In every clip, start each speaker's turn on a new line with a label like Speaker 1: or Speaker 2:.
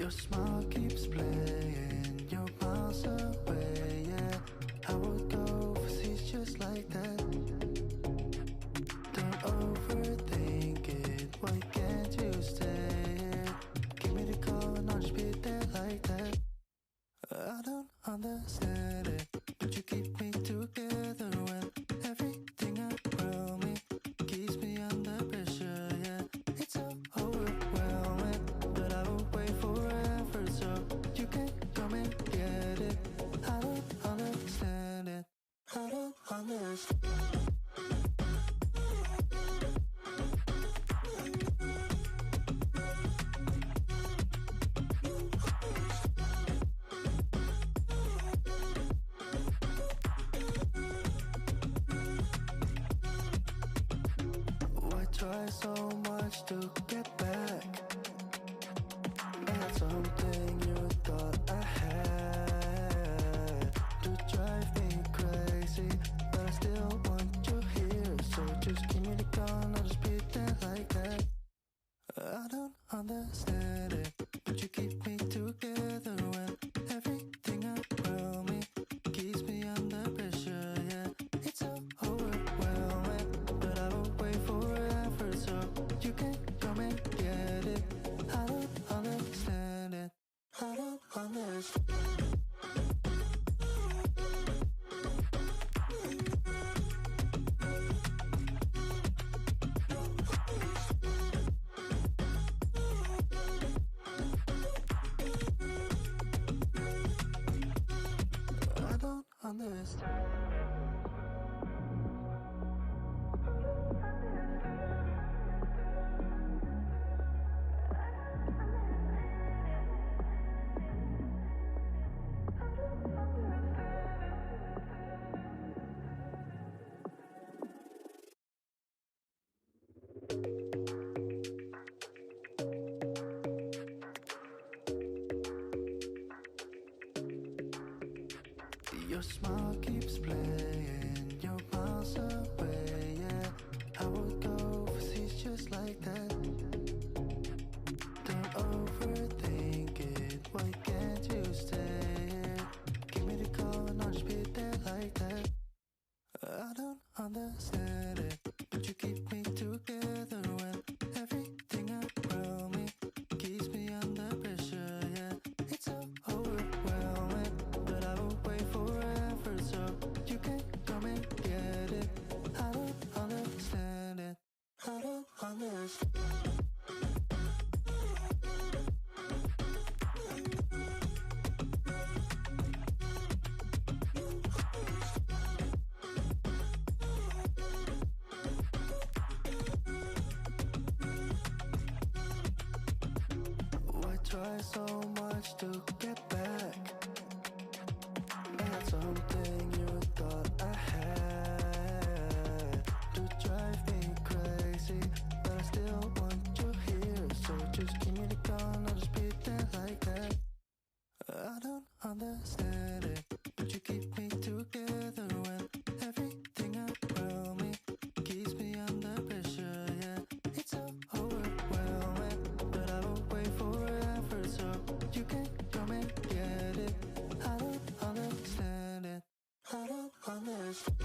Speaker 1: Your smile keeps playing, you're miles away, yeah. I would go overseas just like that. Don't overthink it, why can't you stay here? Give me the call and I'll just be there like that. I don't understand it, but you keep me together when everything around me keeps me under pressure, yeah. It's so overwhelming, but I will wait forever so you can come and get it. I don't understand it, I don't understand. Try so much to get back. That's something you thought I had to drive me crazy, but I still want you here. So just give me the gun, I'll just be there like that. I don't understand it, but you keep me together when everything around me keeps me under pressure, yeah. It's so overwhelming, but I will wait forever so you can come and get it. I don't understand it, I don't understand. I don't understand. Your smile keeps playing, you're miles away, yeah. I would go overseas just like that. Don't overthink it, why can't you stay here? Give me the call and I'll just be there like that. I don't understand it, but you keep me together when everything around me keeps me under pressure, yeah. It's so overwhelming, but I will wait forever so you can come and get it. I don't understand it, I don't understand. Why try so much to get back? That's something you thought I had to drive me crazy, but I still want you here. So just give me the gun, I'll just be there like that. I don't understand it, but you keep me together when everything around me keeps me under pressure, yeah. It's so overwhelming, but I will wait forever so you can come and get it. I don't understand it, I don't understand.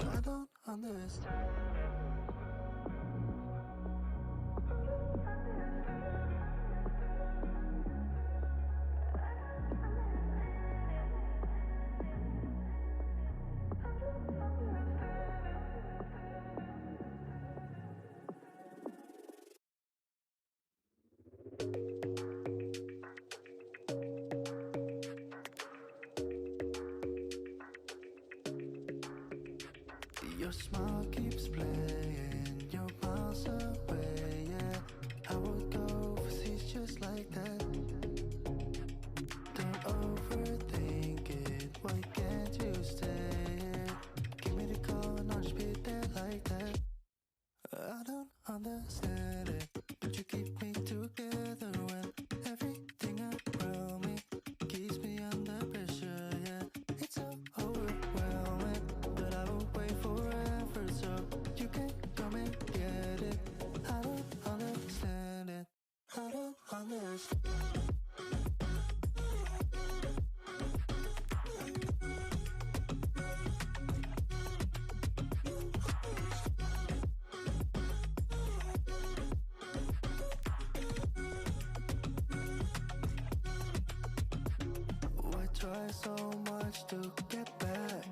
Speaker 1: I don't understand. Your smile keeps playing, you're miles away, yeah. I would go overseas just like that. Don't overthink it, why can't you stay here? Give me the call and I'll just be there like that. I don't understand it, but you keep me together when much to get back.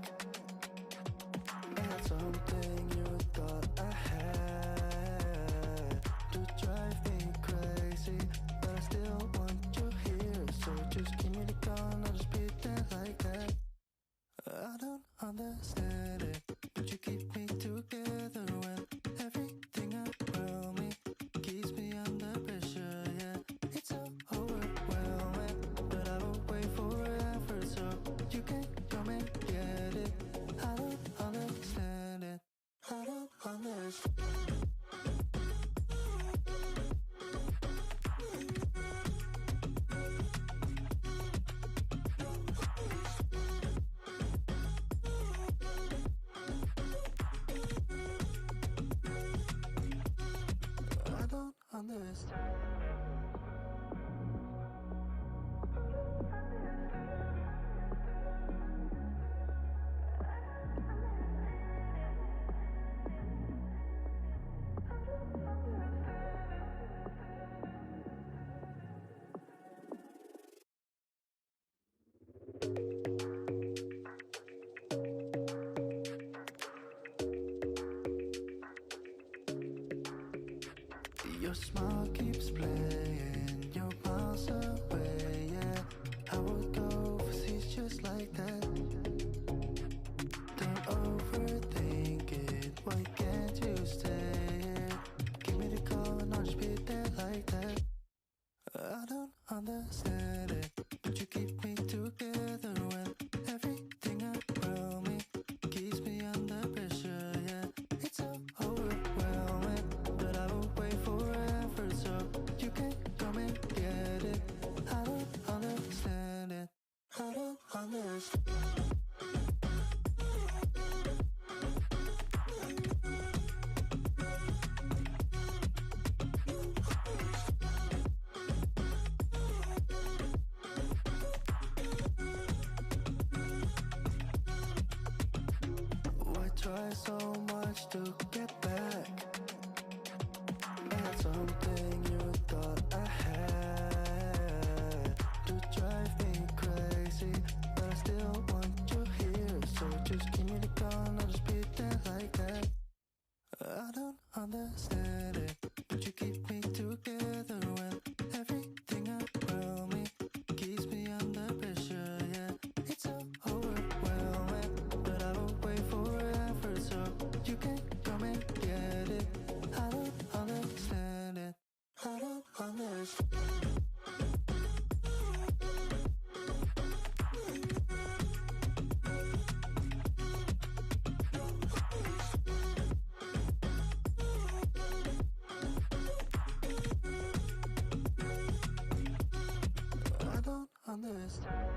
Speaker 1: I had something you thought I had to drive me crazy, but I still want you here. So just give me the gun, I'll just pretend like that. I don't understand it, but you keep me together when everything around me keeps me under pressure. Yeah, it's so overwhelming, but I will wait forever so you can come and get it. I don't understand it. I don't understand. I don't understand. Your smile keeps playing, you're miles away, yeah. I would go overseas just like that. Don't overthink it, why can't you stay here? Give me the call and I'll just be there like that. I don't understand it, but you keep me together when everything around me keeps me under pressure, yeah. It's so overwhelming, but I will wait forever so you can come and get it. I don't understand it. I don't understand. Why try so much to get back? I had something you thought I had to drive me crazy, but I still want you here. So just give me the gun, I'll just pretend like that. I don't understand it, but you keep me together when everything around me keeps me under pressure. Yeah, it's so overwhelming, but I will wait forever so you can come and get it. I don't understand it. I don't understand. I don't understand.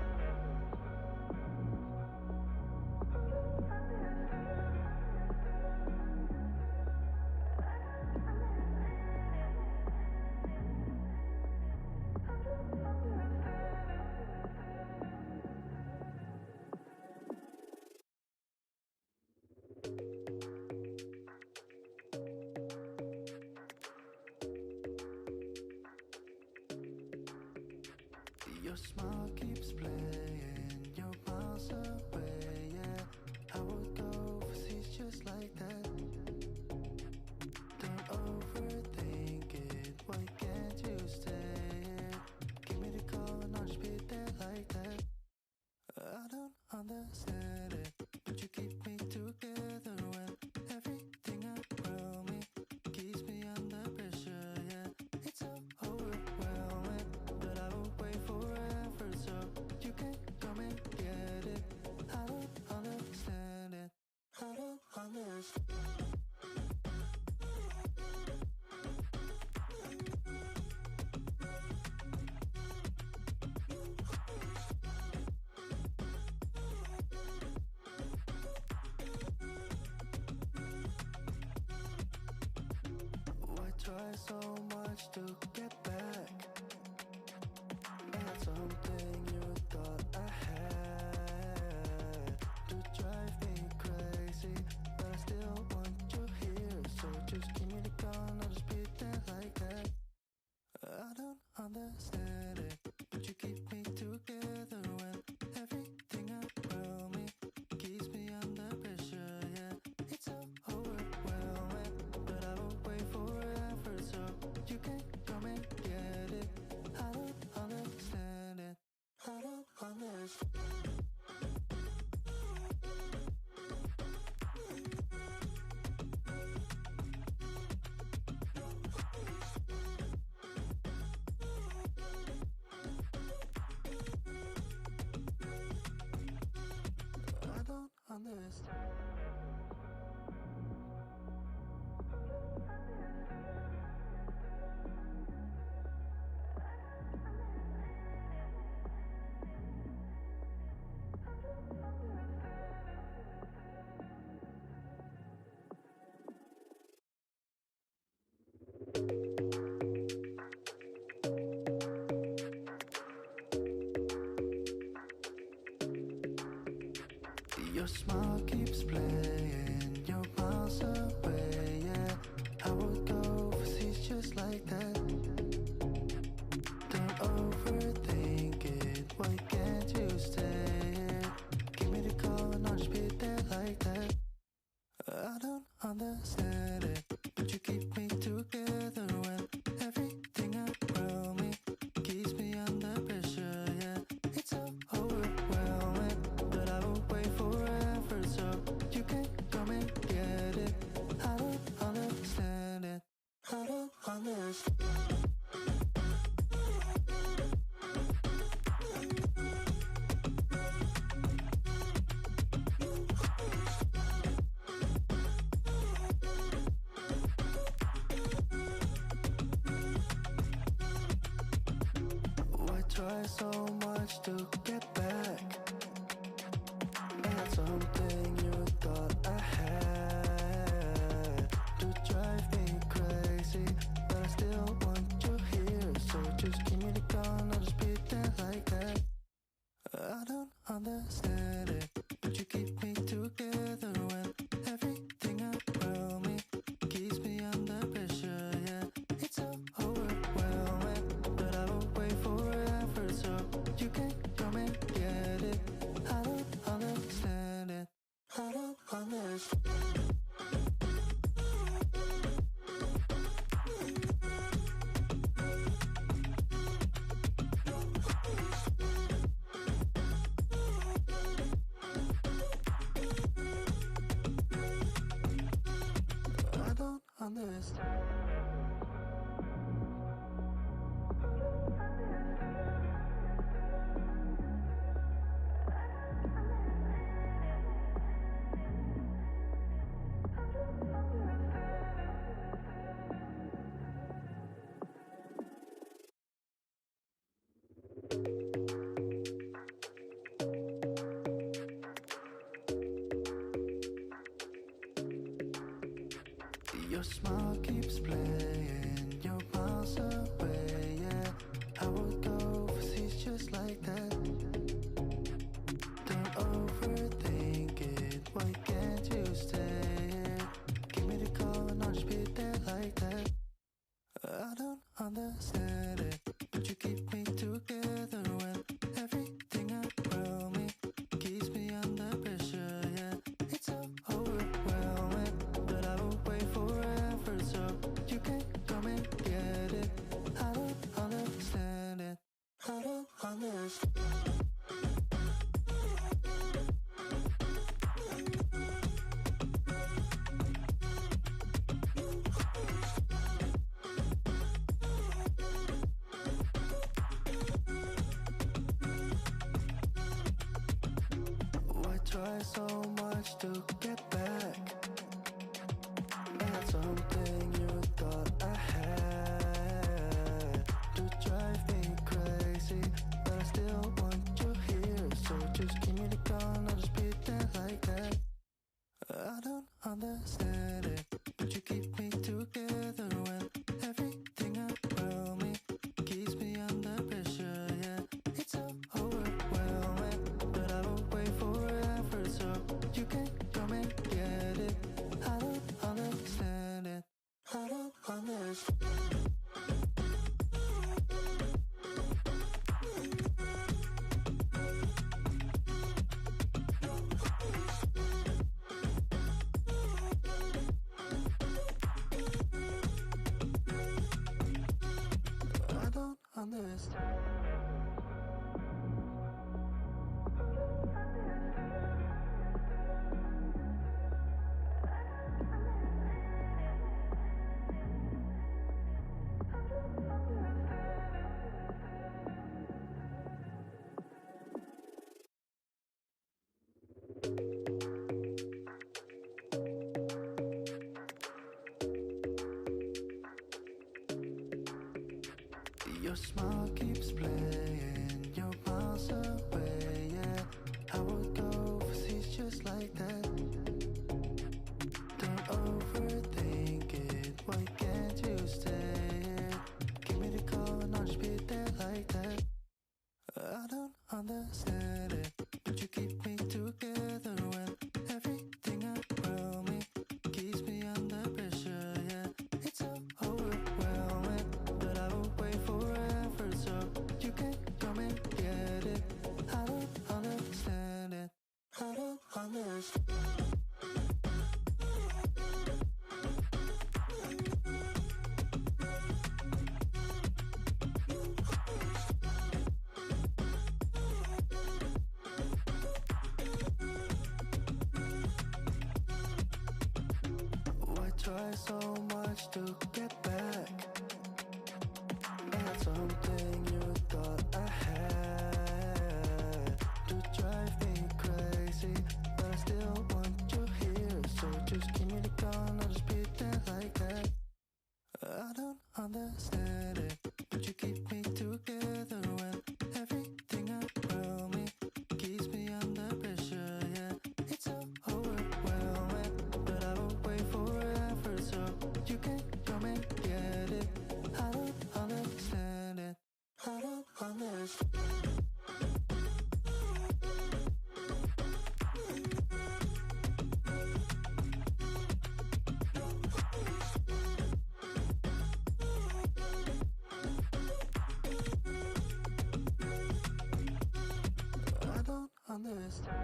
Speaker 1: Your smile keeps playing, you're miles away, yeah. I would go overseas just like that. Don't overthink it, why can't you stay here? Give me the call and I'll just be there like that. I don't understand it, but you keep me together when everything around me keeps me under pressure, yeah. It's so overwhelming, but I will wait forever so you can come and get it. I don't understand it. I don't understand. Why try so much to get back? I had something you thought I had to drive me crazy, but I still want you here. So just give me the gun, I'll just pretend like that. I don't understand it, but you keep me together when everything around Your smile keeps playing, you're miles away, yeah. I would go overseas just like that. Don't overthink it, why can't you stay here? Give me the call and I'll just be there like that. I don't understand it, but you keep me together when everything around me keeps me under pressure, yeah. It's so overwhelming, but I will wait forever so you can come and get it. I don't understand it, I don't understand. Try so much to get back. I had something you thought I had to drive me crazy, but I still want you here. So just give me the call and I'll just be there like that. I don't understand it, but you keep me together when everything around me keeps me under pressure, yeah. It's so overwhelming, but I will wait forever so you can come and get it. I don't understand it, I don't understand. I don't understand. Your smile keeps playing, you're miles away, yeah. I would go overseas just like that. Don't overthink it, why can't you stay here? Give me the call and I'll just be there like that. I don't understand it, but you keep me together when everything around me keeps me under pressure, yeah. It's so overwhelming, but I will wait forever so you can come and get it. I don't understand it, I don't understand. Why try so much to get back? I had something you thought I had to drive me crazy, but I still want you here. So just give me the call and I'll just be there like that. I don't understand it, but you keep me together when everything around me keeps me under pressure, yeah. It's so overwhelming, but I will wait forever so you can come and get it. I don't understand it, I don't understand. I don't understand. Your smile keeps playing, you're miles away, yeah. I would go overseas just like that. Don't overthink it, why can't you stay here? Give me the call and I'll just be there like that. I don't understand it, but you keep me together when to get back. I had something you thought I had to drive me crazy, but I still want you here. So just give me the gun, I'll just pretend like that. I don't understand it, but you keep me together when everything around me keeps me under pressure. Yeah, it's so overwhelming, but I will wait forever so you can come and get it. I don't understand it. I don't understand. I don't understand.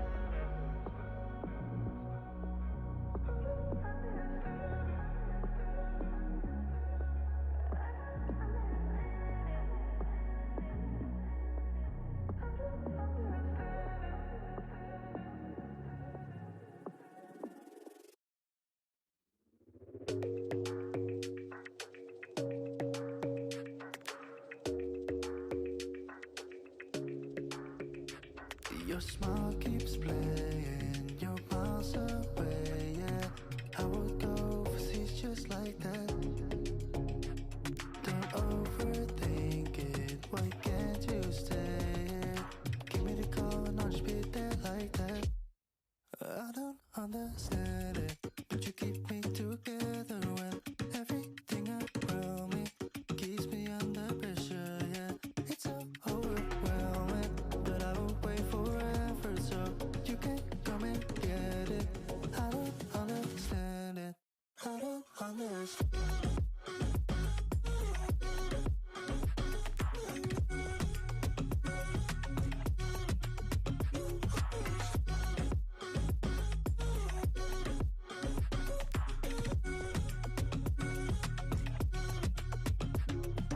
Speaker 1: Your smile keeps playing, you're miles away, yeah. I would go overseas just like that. Don't overthink it, why can't you stay here? Give me the call and I'll just be there like that. I don't understand it, but you keep me together when everything around me keeps me under pressure, yeah. It's so overwhelming, but I will wait forever so you can come and get it. I don't understand it. I don't understand.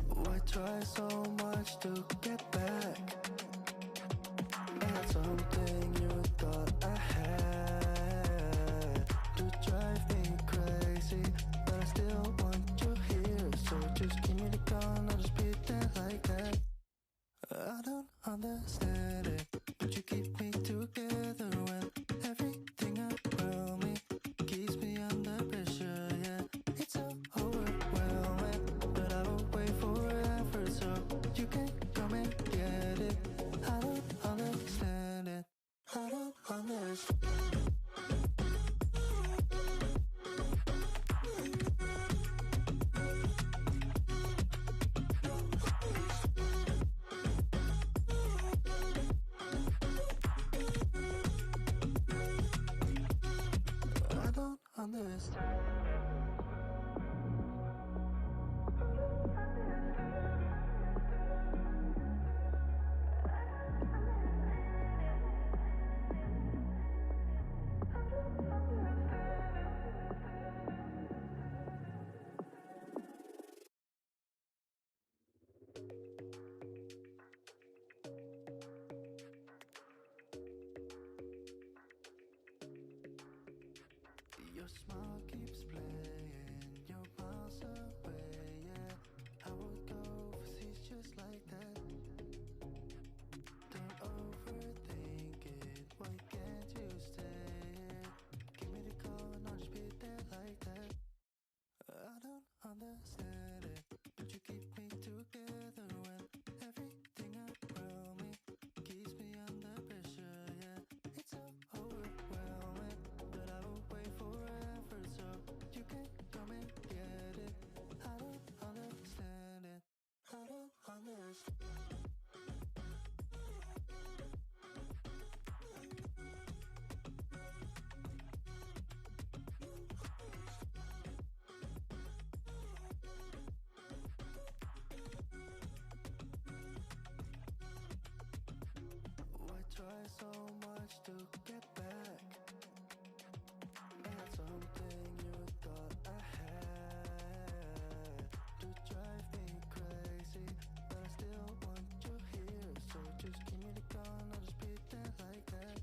Speaker 1: Why try so much to get back? I had something you thought I had to drive me crazy, but I still want you here. So just give me the gun, I'll just pretend like that. I don't understand it, but you keep me together when everything around me keeps me under pressure. Yeah, it's so overwhelming, but I will wait forever so you can come and get it. I don't understand it. I don't understand. I don't understand. Your smile keeps playing, you're miles away, yeah. I would go overseas just like that. Don't overthink it, why can't you stay here? Give me the call and I'll just be there like that. I don't understand it, but you keep me together when everything around me keeps me under pressure, yeah. It's so overwhelming, but I will wait forever so you can come and get it. I don't understand it. I don't understand. Why try so much to get back? I had something you thought I had to drive me crazy, but I still want you here. So just give me the gun, I'll just pretend like that.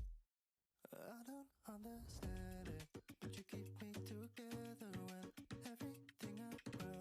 Speaker 1: I don't understand it, but you keep me together when everything around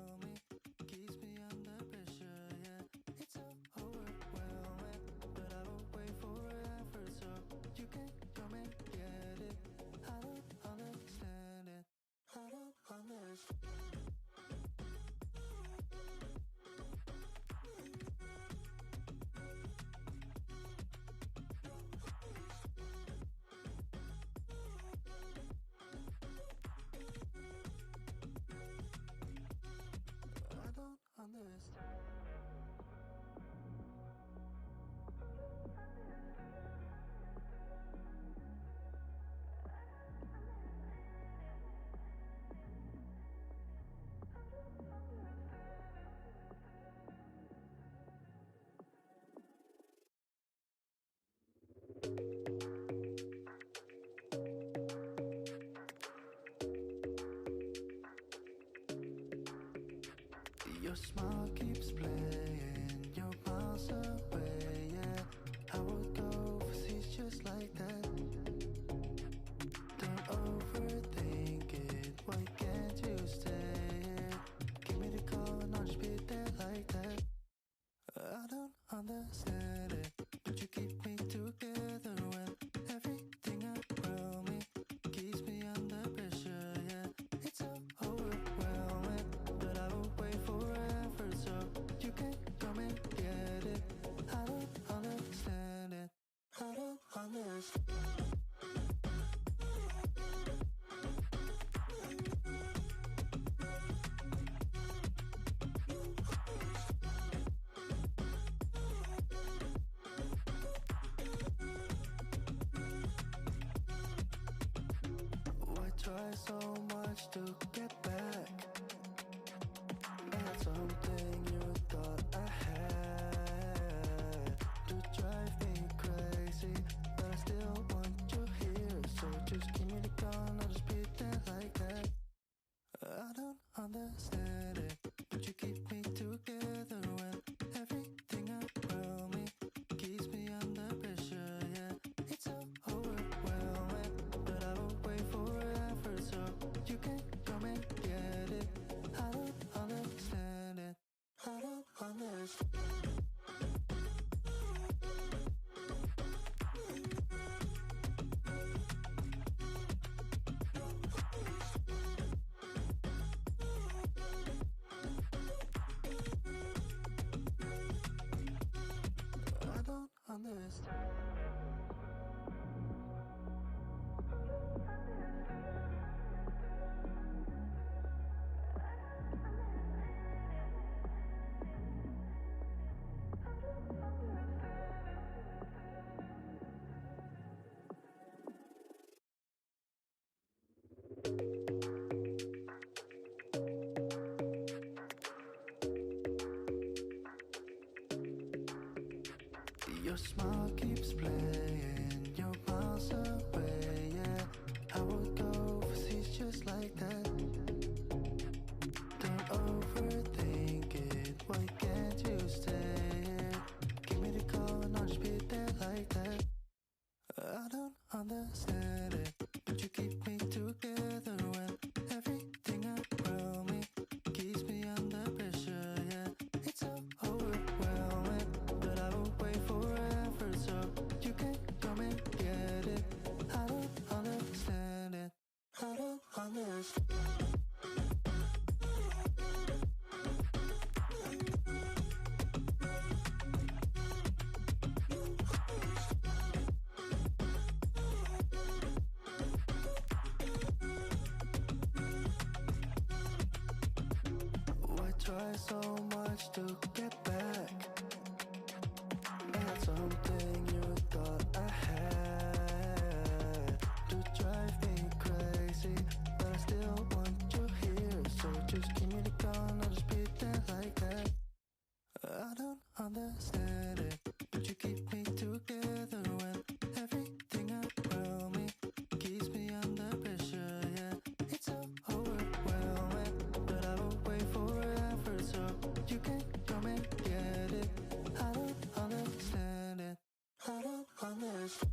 Speaker 1: understand. Your smile keeps playing, you're miles away, yeah. I would go overseas just like that. Don't overthink it, why can't you stay here? Give me the call and I'll just be there like that. I don't understand it, but you keep me together when everything around me keeps me under pressure, yeah. It's so overwhelming, but I will wait forever so you can come and get it. I don't understand it, I don't understand. Why try so much to get back? Not something you thought I had. To drive me crazy, but I still want you here. So just give me the call and I'll just be there like that. I don't understand it, but you keep me together when everything around me keeps me under pressure, yeah. It's so overwhelming, but I will wait forever so you can come and get it. I don't understand it, I don't understand. I don't understand. Your smile keeps playing, you're miles away, yeah. I would go overseas just like that. Don't overthink it, why can't you stay here? Give me the call and I'll just be there like that. I don't understand it, but you keep me together when everything around me keeps me under pressure, yeah. It's so overwhelming, but I will wait forever so you can come and get it. I don't understand it, I don't understand. Why try so much to get back? Not something you thought I had. To drive me crazy, but I still want you here. So just give me the call and I'll just be there like that. I don't understand it, but you keep me together when everything around me keeps me under pressure, yeah. It's so overwhelming, but I will wait forever so you can come and get it. I don't understand it, I don't understand.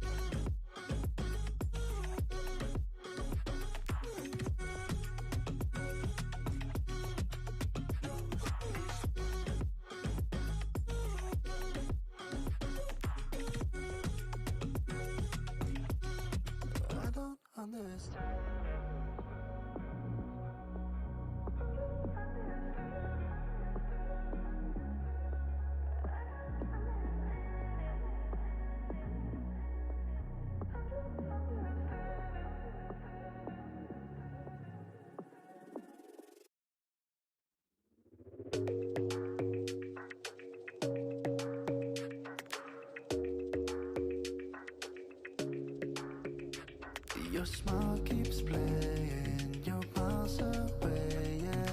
Speaker 1: Your smile keeps playing, you're miles away, yeah.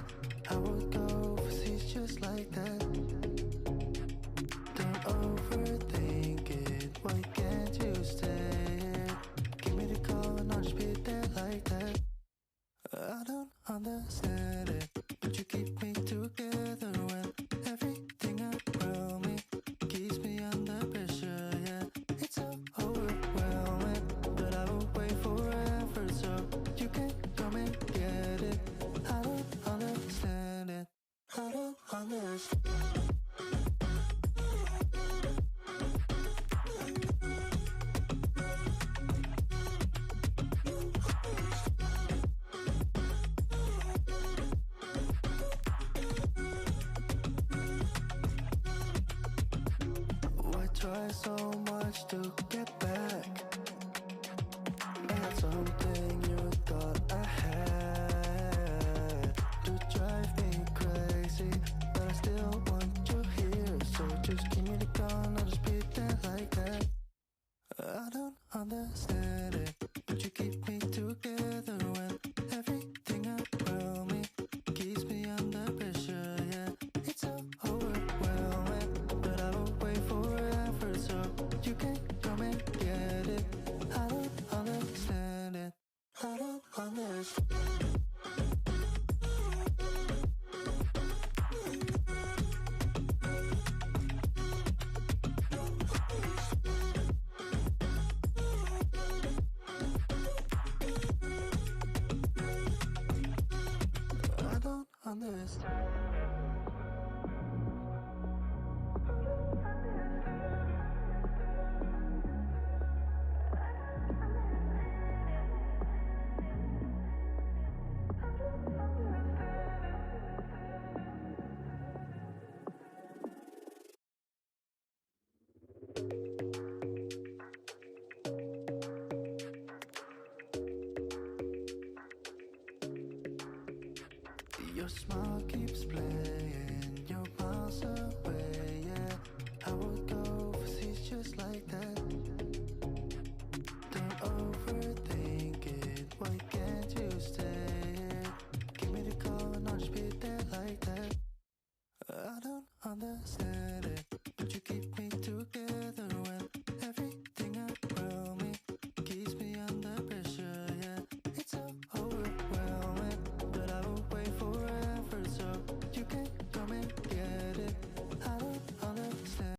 Speaker 1: I would go overseas just like that. Don't overthink it, why can't you stay here? Give me the call and I'll just be there like that. I don't understand it, but you keep me together when everything around me keeps me under pressure, yeah. It's so overwhelming, but I will wait forever so you can come and get it. I don't understand it, I don't understand. Why try so much to get back? Not something you thought I had. You drive me crazy, but I still want you here. So just give me the call and I'll just be there like that. I don't understand it, but you keep me together when everything around me keeps me under pressure, yeah. It's so overwhelming, but I will wait forever so you can come and get it. I don't understand it, I don't understand. I don't understand. Your smile keeps playing, you're miles away, yeah. I would go overseas just like that. Don't overthink it, why can't you stay here? Give me the call and I'll just be there like that. I don't understand it, but you keep